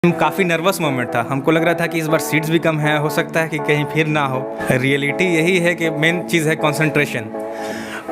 काफ़ी nervous moment था। हमको लग रहा था कि इस बार सीट्स भी कम हैं, हो सकता है कि कहीं फिर ना हो। रियलिटी यही है कि मेन चीज़ है कंसंट्रेशन।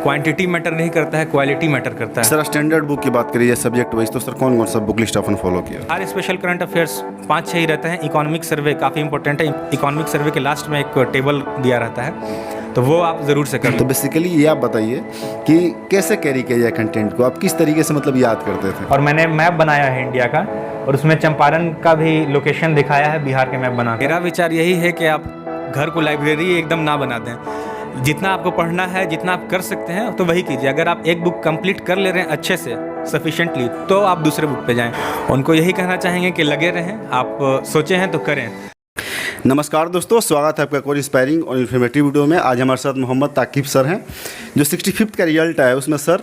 क्वांटिटी मैटर नहीं करता है, क्वालिटी मैटर करता है। सर स्टैंडर्ड बुक की बात करिए सब्जेक्ट वाइज, तो सर कौन कौन सा बुक लिस्ट आपने फॉलो किया? हर स्पेशल करंट अफेयर्स 5-6 ही रहते हैं। इकोनॉमिक सर्वे काफ़ी इंपॉर्टेंट है। इकोनॉमिक सर्वे के लास्ट में एक टेबल दिया रहता है, तो वो आप ज़रूर से करें। तो बेसिकली ये आप बताइए कि कैसे कैरी किया जाए कंटेंट को, आप किस तरीके से मतलब याद करते थे? और मैंने मैप बनाया है इंडिया का, और उसमें चंपारण का भी लोकेशन दिखाया है बिहार के मैप बना के। मेरा विचार यही है कि आप घर को लाइब्रेरी एकदम ना बना दें। जितना आपको पढ़ना है, जितना आप कर सकते हैं तो वही कीजिए। अगर आप एक बुक कंप्लीट कर ले रहे हैं अच्छे से, सफिशिएंटली, तो आप दूसरे बुक पे जाएं। उनको यही कहना चाहेंगे कि लगे रहें, आप सोचे हैं तो करें। नमस्कार दोस्तों, स्वागत है आपका कोई इंस्पायरिंग और इन्फॉर्मेटिव वीडियो में। आज हमारे साथ मोहम्मद ताकिब सर हैं। जो 65th का रिजल्ट आया उसमें सर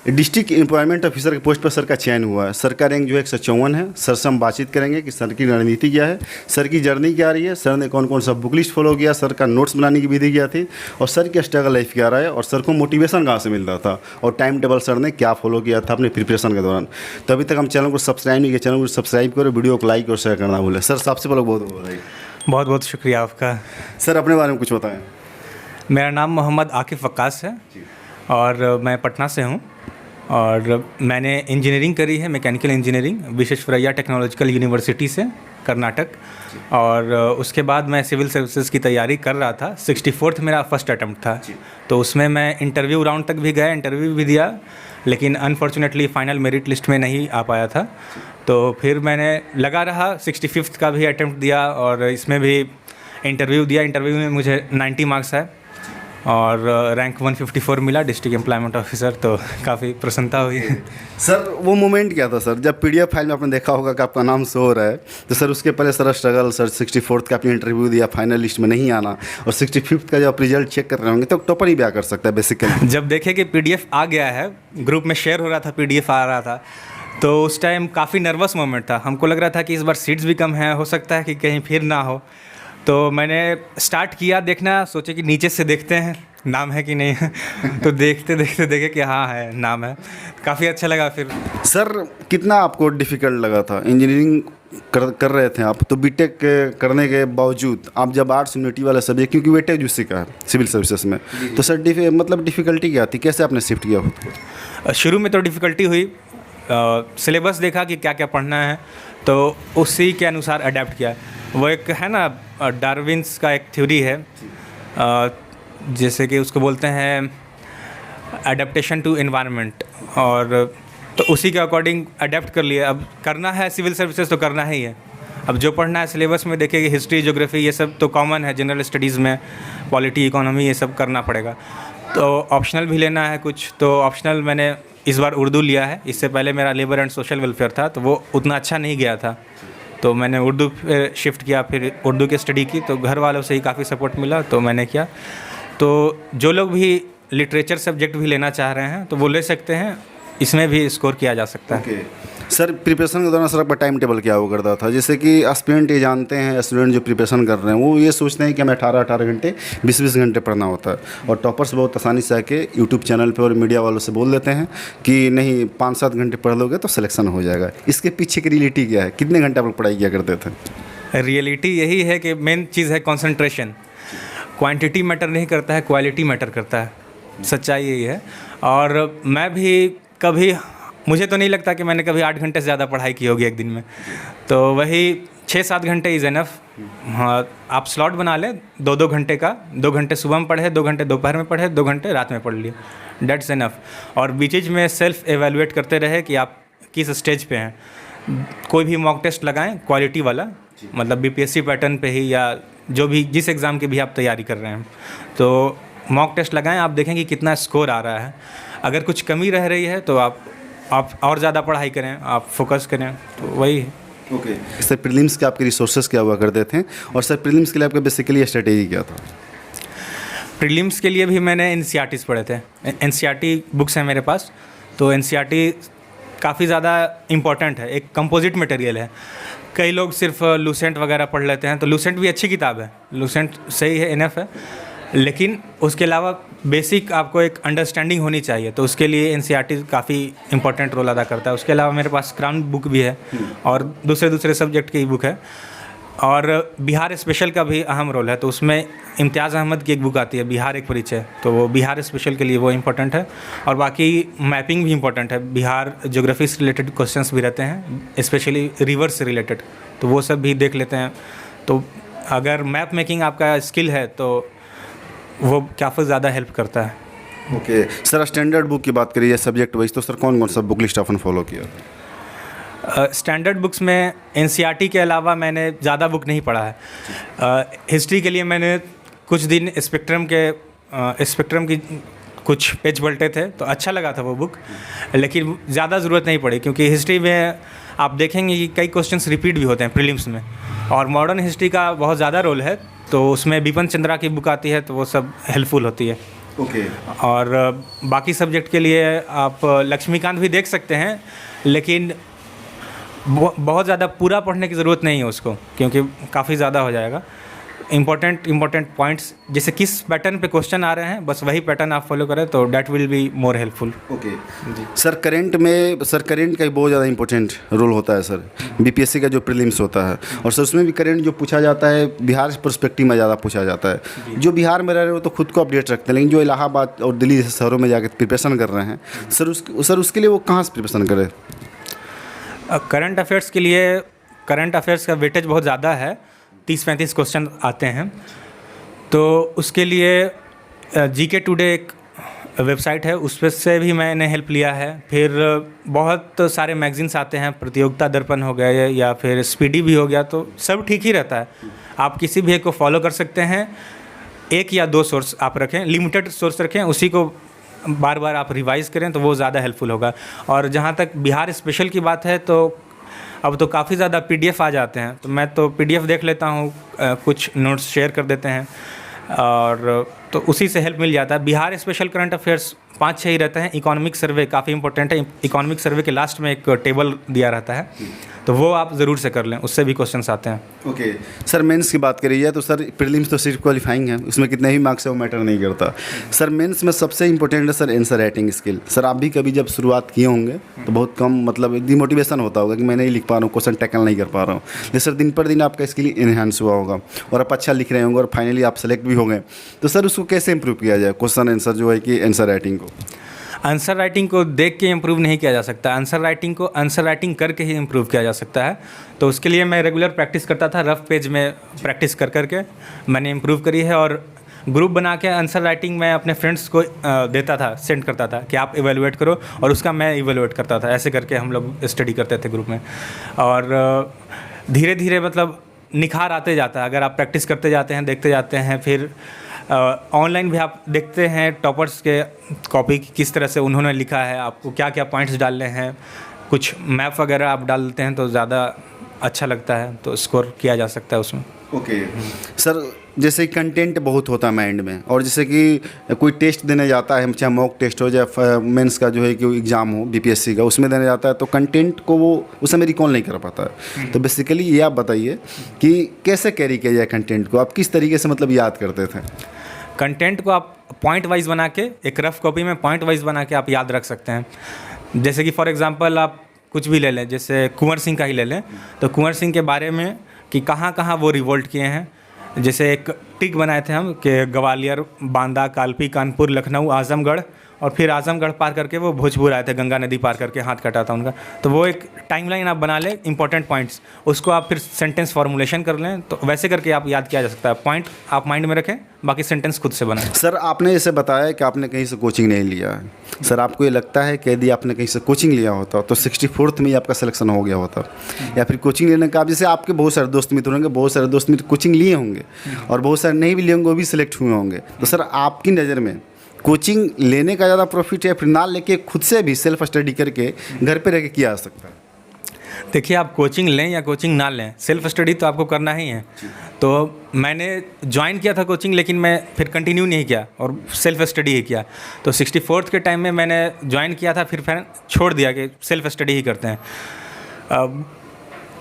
डिस्ट्रिक्ट एम्प्लॉयमेंट ऑफिसर के पोस्ट पर सर का चयन हुआ है। सर का रैंक जो है 154 है। सर से हम बातचीत करेंगे कि सर की रणनीति क्या है, सर की जर्नी क्या रही है, सर ने कौन कौन सा बुक लिस्ट फॉलो किया, सर का नोट्स बनाने की विधि क्या थी, और सर की स्ट्रगल लाइफ क्या रहा है, और सर को मोटिवेशन कहाँ से मिलता था, और टाइम टेबल सर ने क्या फॉलो किया था अपने प्रिपरेशन के दौरान। तो अभी तक हम चैनल को सब्सक्राइब नहीं किया, चैनल को सब्सक्राइब करो, वीडियो को लाइक और शेयर करना भूलें। सर सबसे पहले बहुत बधाई। बहुत बहुत शुक्रिया आपका। सर अपने बारे में कुछ बताएं। मेरा नाम मोहम्मद आकिफ वक्कास है और मैं पटना से हूँ। और मैंने इंजीनियरिंग करी है, mechanical engineering, Visvesvaraya technological university से, कर्नाटक। और उसके बाद मैं सिविल सर्विसेज की तैयारी कर रहा था। 64th मेरा फर्स्ट अटैम्प्ट था, तो उसमें मैं इंटरव्यू राउंड तक भी गया, इंटरव्यू भी दिया, लेकिन अनफॉर्चुनेटली फाइनल मेरिट लिस्ट में नहीं आ पाया था। तो फिर मैंने लगा रहा, 65th का भी अटैम्प्ट दिया और इसमें भी इंटरव्यू दिया। इंटरव्यू में मुझे 90 मार्क्स आए और रैंक 154 मिला, डिस्ट्रिक्ट एम्प्लॉयमेंट ऑफिसर। तो काफ़ी प्रसन्नता हुई। सर वो मोमेंट क्या था सर, जब पीडीएफ फाइल में आपने देखा होगा कि आपका नाम शो हो रहा है, तो सर उसके पहले सर स्ट्रगल, सर 64th का आपने इंटरव्यू दिया, फाइनल लिस्ट में नहीं आना, और 65th का जब आप रिजल्ट चेक कर रहे होंगे तो टॉपर ही क्या कर सकता है बेसिकली। जब देखे कि पीडीएफ आ गया है, ग्रुप में शेयर हो रहा था, पीडीएफ आ रहा था, तो उस टाइम काफ़ी नर्वस मोमेंट था। हमको लग रहा था कि इस बार सीट्स भी कम हैं, हो सकता है कि कहीं फिर ना हो। तो मैंने स्टार्ट किया देखना, सोचे कि नीचे से देखते हैं नाम है कि नहीं है। तो देखते देखते देखे कि हाँ है, नाम है। काफ़ी अच्छा लगा। फिर सर कितना आपको डिफ़िकल्ट लगा था? इंजीनियरिंग कर रहे थे आप, तो बीटेक करने के बावजूद आप जब आर्ट्स यूनिटी वाला सब्जेक्ट, क्योंकि वेटेज उसी का है सिविल सर्विसेज में, तो सर मतलब डिफ़िकल्टी क्या थी, कैसे आपने शिफ्ट किया खुद को? शुरू में तो डिफ़िकल्टी हुई। सिलेबस देखा कि क्या क्या पढ़ना है, तो उसी के अनुसार अडेप्ट किया। वो एक है ना, डार्विन्स का एक थ्योरी है, जैसे कि उसको बोलते हैं अडेप्टेशन टू एनवायरनमेंट, और तो उसी के अकॉर्डिंग अडेप्ट कर लिया। अब करना है सिविल सर्विसेज तो करना ही है। अब जो पढ़ना है सिलेबस में देखिए, हिस्ट्री, ज्योग्राफी, ये सब तो कॉमन है। जनरल स्टडीज़ में पॉलिटी, इकोनॉमी, ये सब करना पड़ेगा। तो ऑप्शनल भी लेना है कुछ, तो ऑप्शनल मैंने इस बार उर्दू लिया है। इससे पहले मेरा लेबर एंड सोशल वेलफेयर था, तो वो उतना अच्छा नहीं गया था, तो मैंने उर्दू पे शिफ्ट किया। फिर उर्दू की स्टडी की, तो घर वालों से ही काफ़ी सपोर्ट मिला, तो मैंने किया। तो जो लोग भी लिटरेचर सब्जेक्ट भी लेना चाह रहे हैं तो वो ले सकते हैं, इसमें भी स्कोर किया जा सकता है। सर प्रिपरेशन के दौरान सर आपका टाइम टेबल क्या हुआ करता था? जैसे कि एस्पिरेंट ये जानते हैं, स्टूडेंट जो प्रिपरेशन कर रहे हैं वो ये सोचते हैं कि हमें 18 घंटे 20 घंटे पढ़ना होता है, और टॉपर्स बहुत आसानी से आके यूट्यूब चैनल पे और मीडिया वालों से बोल देते हैं कि नहीं 5-7 घंटे पढ़ लोगे तो सिलेक्शन हो जाएगा। इसके पीछे की रियलिटी क्या है, कितने घंटे आप लोग पढ़ाई किया करते थे? रियलिटी यही है कि मेन चीज़ है कंसंट्रेशन। क्वांटिटी मैटर नहीं करता है, क्वालिटी मैटर करता है। सच्चाई यही है। और मैं भी कभी, मुझे तो नहीं लगता कि मैंने कभी 8 घंटे से ज़्यादा पढ़ाई की होगी एक दिन में। तो वही 6-7 घंटे इज़ एनफ। हाँ, आप स्लॉट बना लें 2-2 घंटे का। 2 घंटे सुबह में पढ़े, 2 घंटे दोपहर में पढ़े, 2 घंटे रात में पढ़ लिए, डेट्स एनफ। और बीच में सेल्फ एवेलुएट करते रहे कि आप किस स्टेज पे हैं। कोई भी मॉक टेस्ट लगाएं क्वालिटी वाला, मतलब बीपीएससी पैटर्न पे ही, या जो भी जिस एग्ज़ाम की भी आप तैयारी कर रहे हैं, तो मॉक टेस्ट लगाएं। आप देखें कि कितना स्कोर आ रहा है। अगर कुछ कमी रह रही है तो आप और ज़्यादा पढ़ाई करें, आप फोकस करें, तो वही है। ओके सर, प्रीलिम्स के आपके रिसोर्सेज क्या हुआ करते थे, और सर प्रीलिम्स के लिए आपका बेसिकली स्ट्रेटेजी क्या था? प्रीलिम्स के लिए भी मैंने एनसीईआरटीज़ पढ़े थे। एनसीईआरटी बुक्स हैं मेरे पास, तो एनसीईआरटी काफ़ी ज़्यादा इम्पॉर्टेंट है, एक कंपोजिट मटेरियल है। कई लोग सिर्फ लूसेंट वगैरह पढ़ लेते हैं, तो लूसेंट भी अच्छी किताब है, लूसेंट सही है, इनफ है। लेकिन उसके अलावा बेसिक आपको एक अंडरस्टैंडिंग होनी चाहिए, तो उसके लिए एनसीईआरटी काफ़ी इंपॉर्टेंट रोल अदा करता है। उसके अलावा मेरे पास क्राउन बुक भी है और दूसरे सब्जेक्ट की बुक है, और बिहार स्पेशल का भी अहम रोल है। तो उसमें इम्तियाज़ अहमद की एक बुक आती है, बिहार एक परिचय, तो वो बिहार स्पेशल के लिए वो इम्पोर्टेंट है। और बाकी मैपिंग भी इम्पोर्टेंट है, बिहार ज्योग्राफी से रिलेटेड क्वेश्चंस भी रहते हैं, स्पेशली रिवर से रिलेटेड, तो वो सब भी देख लेते हैं। तो अगर मैप मेकिंग आपका स्किल है तो वो काफ़ी ज़्यादा हेल्प करता है। ओके सर, स्टैंडर्ड बुक की बात करिए सब्जेक्ट वाइज, तो सर कौन कौन सा बुक लिस्ट आपने फॉलो किया? स्टैंडर्ड बुक्स में एनसीईआरटी के अलावा मैंने ज़्यादा बुक नहीं पढ़ा है। हिस्ट्री के लिए मैंने कुछ दिन स्पेक्ट्रम की कुछ पेज पलटे थे, तो अच्छा लगा था वो बुक, लेकिन ज़्यादा ज़रूरत नहीं पड़ी, क्योंकि हिस्ट्री में आप देखेंगे कि कई क्वेश्चंस रिपीट भी होते हैं प्रीलिम्स में, और मॉडर्न हिस्ट्री का बहुत ज़्यादा रोल है, तो उसमें बिपिन चंद्रा की बुक आती है, तो वो सब हेल्पफुल होती है। ओके और बाकी सब्जेक्ट के लिए आप लक्ष्मीकांत भी देख सकते हैं, लेकिन बहुत ज़्यादा पूरा पढ़ने की ज़रूरत नहीं है उसको, क्योंकि काफ़ी ज़्यादा हो जाएगा। इम्पोर्टेंट पॉइंट्स, जैसे किस पैटर्न पे क्वेश्चन आ रहे हैं, बस वही पैटर्न आप फॉलो करें तो that will be more helpful. Okay sir, current का बहुत ज़्यादा इंपॉर्टेंट रोल होता है सर, बीपीएससी का जो प्रीलिम्स होता है, और सर उसमें भी करंट जो पूछा जाता है बिहार पर्सपेक्टिव में ज़्यादा पूछा जाता है। जो बिहार में रह रहे हो तो खुद को अपडेट रखते हैं, लेकिन जो इलाहाबाद और दिल्ली जैसे शहरों में जाकर प्रिपरेशन कर रहे हैं सर उसके लिए वो कहाँ से प्रिपरेशन करें? करंट अफेयर्स के लिए करंट अफेयर्स का वेटेज बहुत ज़्यादा है, 30-35 क्वेश्चन आते हैं, तो उसके लिए जीके टुडे एक वेबसाइट है, उस पर से भी मैंने हेल्प लिया है। फिर बहुत सारे मैगजीन्स आते हैं, प्रतियोगिता दर्पण हो गया या फिर स्पीडी भी हो गया, तो सब ठीक ही रहता है। आप किसी भी एक को फॉलो कर सकते हैं, एक या दो सोर्स आप रखें, लिमिटेड सोर्स रखें, उसी को बार बार आप रिवाइज़ करें तो वो ज़्यादा हेल्पफुल होगा। और जहाँ तक बिहार स्पेशल की बात है, तो अब तो काफ़ी ज़्यादा पीडीएफ आ जाते हैं, तो मैं तो पीडीएफ देख लेता हूँ, कुछ नोट्स शेयर कर देते हैं, और तो उसी से हेल्प मिल जाता है। बिहार स्पेशल करंट अफेयर्स 5-6 ही रहते हैं। इकोनॉमिक सर्वे काफ़ी इंपॉर्टेंट है, इकोनॉमिक सर्वे के लास्ट में एक टेबल दिया रहता है, तो वो आप ज़रूर से कर लें, उससे भी क्वेश्चंस आते हैं। ओके सर, मेंस की बात करिए तो सर प्रीलिम्स तो सिर्फ क्वालिफाइंग है, उसमें कितने भी मार्क्स है वो मैटर नहीं करता। सर मेंस में सबसे इंपॉर्टेंट है sir answer writing skill. Sir आप भी कभी जब शुरुआत किए होंगे तो बहुत कम मतलब डिमोटिवेशन होता होगा कि मैं नहीं लिख पा रहा हूँ, क्वेश्चन टैकल नहीं कर पा रहा हूँ, लेकिन सर दिन पर दिन आपका स्किल इन्हांस हुआ होगा और आप अच्छा लिख रहे होंगे और फाइनली आप सेलेक्ट भी हो गए। तो सर उसको कैसे इंप्रूव किया जाए, क्वेश्चन आंसर जो है कि आंसर राइटिंग को? आंसर राइटिंग को देख के इम्प्रूव नहीं किया जा सकता, आंसर राइटिंग को आंसर राइटिंग करके ही इम्प्रूव किया जा सकता है। तो उसके लिए मैं रेगुलर प्रैक्टिस करता था, रफ पेज में प्रैक्टिस कर करके मैंने इम्प्रूव करी है, और ग्रुप बना के आंसर राइटिंग मैं अपने फ्रेंड्स को देता था, सेंड करता था कि आप इवेलुएट करो, और उसका मैं इवेलुएट करता था। ऐसे करके हम लोग स्टडी करते थे ग्रुप में, और धीरे धीरे मतलब निखार आते जाता है। अगर आप प्रैक्टिस करते जाते हैं, देखते जाते हैं, फिर ऑनलाइन भी आप देखते हैं टॉपर्स के कॉपी किस तरह से उन्होंने लिखा है, आपको क्या क्या पॉइंट्स डालने हैं, कुछ मैप वगैरह आप डाल देते हैं तो ज़्यादा अच्छा लगता है, तो स्कोर किया जा सकता है उसमें। ओके सर, जैसे कंटेंट बहुत होता है माइंड में, और जैसे कि कोई टेस्ट देने जाता है, चाहे मॉक टेस्ट हो या मेंस का जो है कि एग्ज़ाम हो बीपीएससी का, उसमें देने जाता है तो कंटेंट को वो उस समय रिकॉल नहीं कर पाता है। तो बेसिकली ये आप बताइए कि कैसे कैरी किया जाए कंटेंट को, आप किस तरीके से मतलब याद करते थे? कंटेंट को आप पॉइंट वाइज बना के, एक रफ कॉपी में पॉइंट वाइज बना के आप याद रख सकते हैं। जैसे कि फॉर एग्जांपल आप कुछ भी ले लें, जैसे कुंवर सिंह का ही ले लें, तो कुंवर सिंह के बारे में कि कहाँ कहाँ वो रिवोल्ट किए हैं। जैसे एक टिक बनाए थे हम कि ग्वालियर, बांदा, कालपी, कानपुर, लखनऊ, आजमगढ़, और फिर आजमगढ़ पार करके वो भोजपुर आए थे, गंगा नदी पार करके, हाथ कटा था उनका। तो वो एक टाइमलाइन आप बना लें, इंपॉर्टेंट पॉइंट्स, उसको आप फिर सेंटेंस फॉर्मुलेशन कर लें, तो वैसे करके आप याद किया जा सकता है। पॉइंट आप माइंड में रखें, बाकी सेंटेंस खुद से बनाएं। सर आपने जैसे बताया कि आपने कहीं से कोचिंग नहीं लिया है, सर आपको ये लगता है कि यदि आपने कहीं से कोचिंग लिया होता तो 64th में ही आपका सिलेक्शन हो गया होता, या फिर कोचिंग लेने का, जैसे आपके बहुत सारे दोस्त मित्र होंगे, बहुत सारे दोस्त मित्र कोचिंग लिए होंगे और बहुत सारे नहीं भी लिए होंगे, वो भी सिलेक्ट हुए होंगे, तो सर आपकी नज़र में कोचिंग लेने का ज़्यादा प्रॉफिट है, फिर ना लेके खुद से भी सेल्फ स्टडी करके घर पे रह के किया जा सकता है? देखिए, आप कोचिंग लें या कोचिंग ना लें, सेल्फ स्टडी तो आपको करना ही है। तो मैंने ज्वाइन किया था कोचिंग, लेकिन मैं फिर कंटिन्यू नहीं किया और सेल्फ स्टडी ही किया। तो 64th के टाइम में मैंने ज्वाइन किया था, फिर छोड़ दिया कि सेल्फ स्टडी ही करते हैं।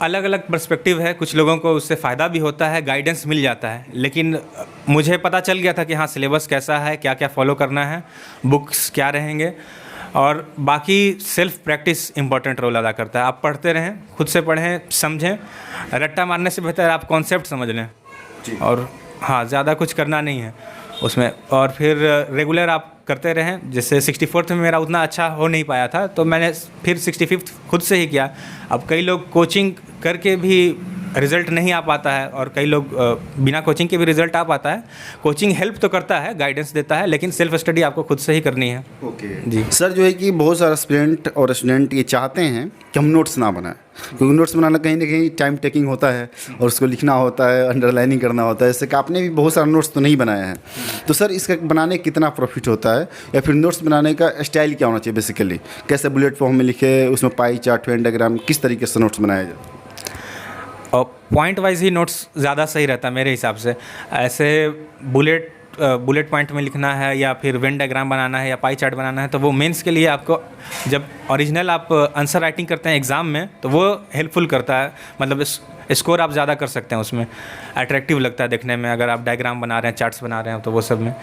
अलग अलग पर्सपेक्टिव है, कुछ लोगों को उससे फ़ायदा भी होता है, गाइडेंस मिल जाता है, लेकिन मुझे पता चल गया था कि हाँ सिलेबस कैसा है, क्या क्या फॉलो करना है, बुक्स क्या रहेंगे, और बाकी सेल्फ प्रैक्टिस इंपॉर्टेंट रोल अदा करता है। आप पढ़ते रहें, खुद से पढ़ें, समझें, रट्टा मारने से बेहतर आप कॉन्सेप्ट समझ लें, और हाँ ज़्यादा कुछ करना नहीं है उसमें, और फिर रेगुलर आप करते रहें। जैसे 64th में मेरा उतना अच्छा हो नहीं पाया था, तो मैंने फिर 65th खुद से ही किया। अब कई लोग कोचिंग करके भी रिज़ल्ट नहीं आ पाता है, और कई लोग बिना कोचिंग के भी रिज़ल्ट आ पाता है। कोचिंग हेल्प तो करता है, गाइडेंस देता है, लेकिन सेल्फ स्टडी आपको खुद से ही करनी है। ओके जी सर, जो है कि बहुत सारे स्टूडेंट ये चाहते हैं कि हम नोट्स ना बनाएं, क्योंकि नोट्स बनाना कहीं ना कहीं टाइम टेकिंग होता है और उसको लिखना होता है, अंडरलाइनिंग करना होता है। जैसे कि आपने भी बहुत सारा नोट्स तो नहीं बनाया है, तो सर इसका बनाने कितना प्रॉफिट होता है, या फिर नोट्स बनाने का स्टाइल क्या होना चाहिए बेसिकली, कैसे बुलेट फॉर्म में लिखे, उसमें पाई चार्ट, वेन डायग्राम, किस तरीके से नोट्स बनाया जाए? और पॉइंट वाइज ही नोट्स ज़्यादा सही रहता है मेरे हिसाब से। ऐसे बुलेट पॉइंट में लिखना है, या फिर वेन डायग्राम बनाना है, या पाई चार्ट बनाना है, तो वो मेंस के लिए आपको, जब ओरिजिनल आप आंसर राइटिंग करते हैं एग्ज़ाम में, तो वो हेल्पफुल करता है। मतलब स्कोर आप ज़्यादा कर सकते हैं उसमें, अट्रैक्टिव लगता है देखने में, अगर आप डायग्राम बना रहे हैं, चार्ट्स बना रहे हैं, तो वो सब में।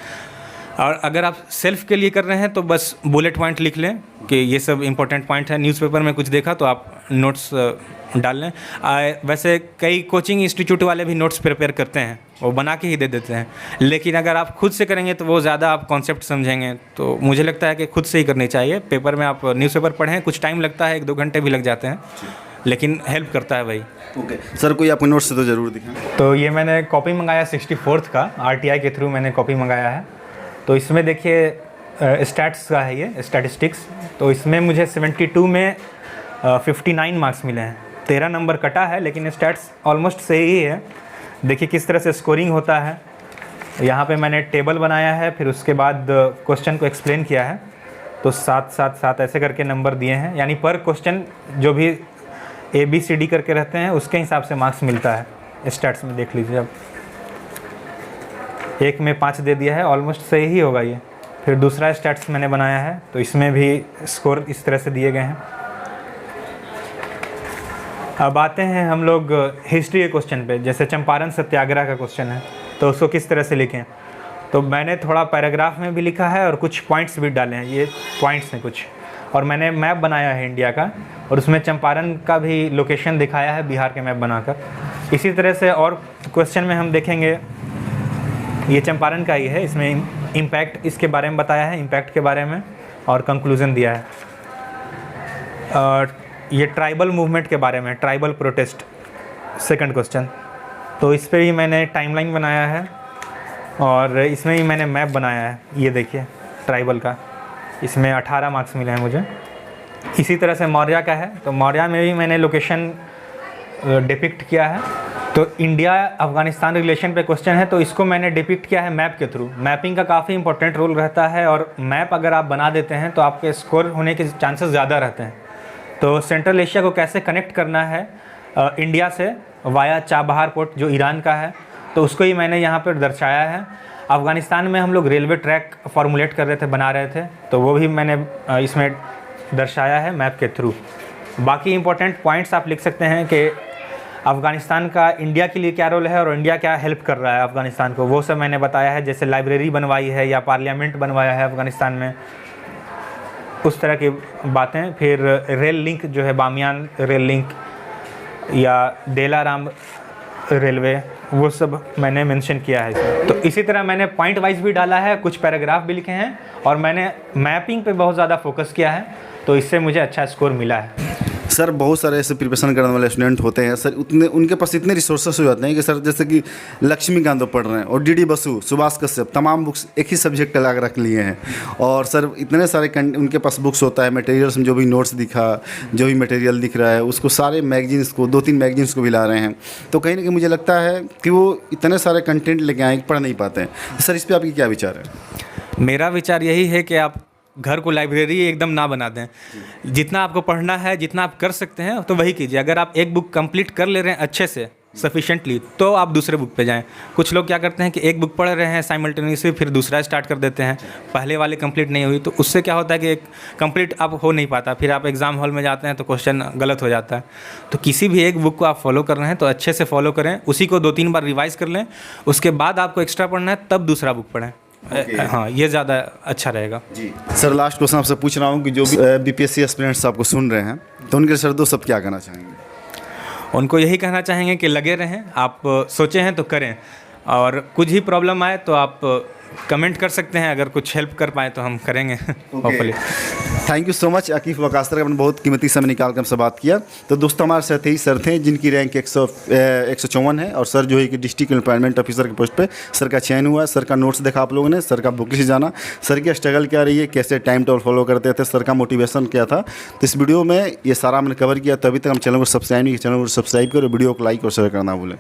और अगर आप सेल्फ के लिए कर रहे हैं तो बस बुलेट पॉइंट लिख लें कि ये सब इंपॉर्टेंट पॉइंट है। न्यूज़पेपर में कुछ देखा तो आप नोट्स डाल लें। वैसे कई कोचिंग इंस्टीट्यूट वाले भी नोट्स प्रिपेयर करते हैं, वो बना के ही दे देते हैं, लेकिन अगर आप खुद से करेंगे तो वो ज़्यादा आप कॉन्सेप्ट समझेंगे। तो मुझे लगता है कि खुद से ही करनी चाहिए। पेपर में आप न्यूज़पेपर पढ़ें, कुछ टाइम लगता है, 1-2 घंटे भी लग जाते हैं, लेकिन हेल्प करता है भाई। ओके सर, कोई आपको नोट्स तो ज़रूर दिखाएं। तो ये मैंने कॉपी मंगाया 64th का, RTI के थ्रू मैंने कॉपी मंगाया है। तो इसमें देखिए स्टैट्स का है, ये स्टैटिस्टिक्स। तो इसमें मुझे 72 में 59 मार्क्स मिले हैं। 13 नंबर कटा है, लेकिन स्टैट्स ऑलमोस्ट सही ही है। देखिए किस तरह से स्कोरिंग होता है। यहाँ पे मैंने टेबल बनाया है, फिर उसके बाद क्वेश्चन को एक्सप्लेन किया है। तो 7 7 7 ऐसे करके नंबर दिए हैं, यानी पर क्वेश्चन जो भी ABCD करके रहते हैं उसके हिसाब से मार्क्स मिलता है। स्टैट्स में देख लीजिए अब, एक में 5 दे दिया है, ऑलमोस्ट सही ही होगा ये। फिर दूसरा स्टैट्स मैंने बनाया है, तो इसमें भी स्कोर इस तरह से दिए गए हैं। अब आते हैं हम लोग हिस्ट्री के क्वेश्चन पे। जैसे चंपारण सत्याग्रह का क्वेश्चन है, तो उसको किस तरह से लिखें। तो मैंने थोड़ा पैराग्राफ में भी लिखा है और कुछ पॉइंट्स भी डाले हैं, ये पॉइंट्स हैं कुछ। और मैंने मैप बनाया है इंडिया का, और उसमें चंपारण का भी लोकेशन दिखाया है बिहार के मैप बनाकर। इसी तरह से और क्वेश्चन में हम देखेंगे, ये चंपारण का ही है, इसमें इम्पैक्ट इसके बारे में बताया है, इम्पैक्ट के बारे में, और कंक्लूज़न दिया है। ये ट्राइबल मूवमेंट के बारे में, ट्राइबल प्रोटेस्ट, सेकंड क्वेश्चन। तो इस पे ही मैंने टाइमलाइन बनाया है, और इसमें ही मैंने मैप बनाया है। ये देखिए ट्राइबल का, इसमें 18 मार्क्स मिले हैं मुझे। इसी तरह से मौर्य का है, तो मौर्य में भी मैंने लोकेशन डिपिक्ट किया है। तो इंडिया अफ़गानिस्तान रिलेशन पे क्वेश्चन है, तो इसको मैंने डिपिक्ट किया है मैप के थ्रू। मैपिंग का काफ़ी इंपॉर्टेंट रोल रहता है, और मैप अगर आप बना देते हैं तो आपके स्कोर होने के चांसेस ज़्यादा रहते हैं। तो सेंट्रल एशिया को कैसे कनेक्ट करना है इंडिया से वाया चाबहार पोर्ट जो ईरान का है, तो उसको ही मैंने यहाँ पर दर्शाया है। अफ़गानिस्तान में हम लोग रेलवे ट्रैक फॉर्मुलेट कर रहे थे, बना रहे थे, तो वो भी मैंने इसमें दर्शाया है मैप के थ्रू। बाकी इंपॉर्टेंट पॉइंट्स आप लिख सकते हैं कि अफ़गानिस्तान का इंडिया के लिए क्या रोल है, और इंडिया क्या हेल्प कर रहा है अफ़गानिस्तान को, वो सब मैंने बताया है। जैसे लाइब्रेरी बनवाई है, या पार्लियामेंट बनवाया है अफ़गानिस्तान में, उस तरह की बातें। फिर रेल लिंक जो है, बामियान रेल लिंक या डेलाराम रेलवे, वो सब मैंने मेंशन किया है इसमें। तो इसी तरह मैंने पॉइंट वाइज भी डाला है, कुछ पैराग्राफ भी लिखे हैं, और मैंने मैपिंग पे बहुत ज़्यादा फोकस किया है, तो इससे मुझे अच्छा स्कोर मिला है। सर बहुत सारे ऐसे प्रिपरेशन करने वाले स्टूडेंट होते हैं सर, उतने उनके पास इतने रिसोर्सेस हो जाते हैं कि सर जैसे कि लक्ष्मीकांत पढ़ रहे हैं, और DD बसु, सुभाष कश्यप, तमाम बुक्स एक ही सब्जेक्ट का लगा रख लिए हैं। और सर इतने सारे उनके पास बुक्स होता है, मटेरियल्स में जो भी नोट्स दिखा, जो भी मटेरियल दिख रहा है, उसको सारे मैगजीन्स को, 2-3 मैगजीन्स को भी ला रहे हैं। तो कहीं ना कहीं मुझे लगता है कि वो इतने सारे कंटेंट लेके आए, पढ़ नहीं पाते हैं। सर इस पर आपकी क्या विचार है? मेरा विचार यही है कि आप घर को लाइब्रेरी एकदम ना बना दें। जितना आपको पढ़ना है, जितना आप कर सकते हैं, तो वही कीजिए। अगर आप एक बुक कंप्लीट कर ले रहे हैं अच्छे से, सफिशेंटली, तो आप दूसरे बुक पे जाएं। कुछ लोग क्या करते हैं कि एक बुक पढ़ रहे हैं साइमल्टेनियसली, फिर दूसरा स्टार्ट कर देते हैं, पहले वाले कंप्लीट नहीं हुई, तो उससे क्या होता है कि एक कंप्लीट अब हो नहीं पाता, फिर आप एग्ज़ाम हॉल में जाते हैं तो क्वेश्चन गलत हो जाता है। तो किसी भी एक बुक को आप फॉलो कर रहे हैं तो अच्छे से फॉलो करें, उसी को 2-3 बार रिवाइज़ कर लें, उसके बाद आपको एक्स्ट्रा पढ़ना है तब दूसरा बुक पढ़ें। हाँ, ये ज़्यादा अच्छा रहेगा। जी सर, लास्ट क्वेश्चन आपसे पूछ रहा हूँ कि जो भी बीपीएससी एस्पिरेंट्स आपको सुन रहे हैं, तो उनके सर दो सब क्या कहना चाहेंगे? उनको यही कहना चाहेंगे कि लगे रहें, आप सोचे हैं तो करें, और कुछ ही प्रॉब्लम आए तो आप कमेंट कर सकते हैं, अगर कुछ हेल्प कर पाए तो हम करेंगे hopefully. Thank you so much Akif Waqasar, आपने बहुत कीमती समय निकाल कर हमसे बात किया। तो दोस्तों, हमारे साथ ही सर थे जिनकी रैंक 154 है, और सर जो है कि डिस्ट्रिक्ट एम्प्लॉयमेंट ऑफिसर के पोस्ट पे सर का चयन हुआ है। सर का नोट्स देखा आप लोगों ने, सर का बुक लिस्ट जाना, सर की स्ट्रगल क्या रही है, कैसे टाइम टेबल फॉलो करते थे, सर का मोटिवेशन क्या था। तो इस वीडियो में ये सारा हमने कवर किया। तभी तक हम चैनल को सब्सक्राइब नहीं किया, चैनल को सब्सक्राइब करो, वीडियो को लाइक और शेयर करना भूलें।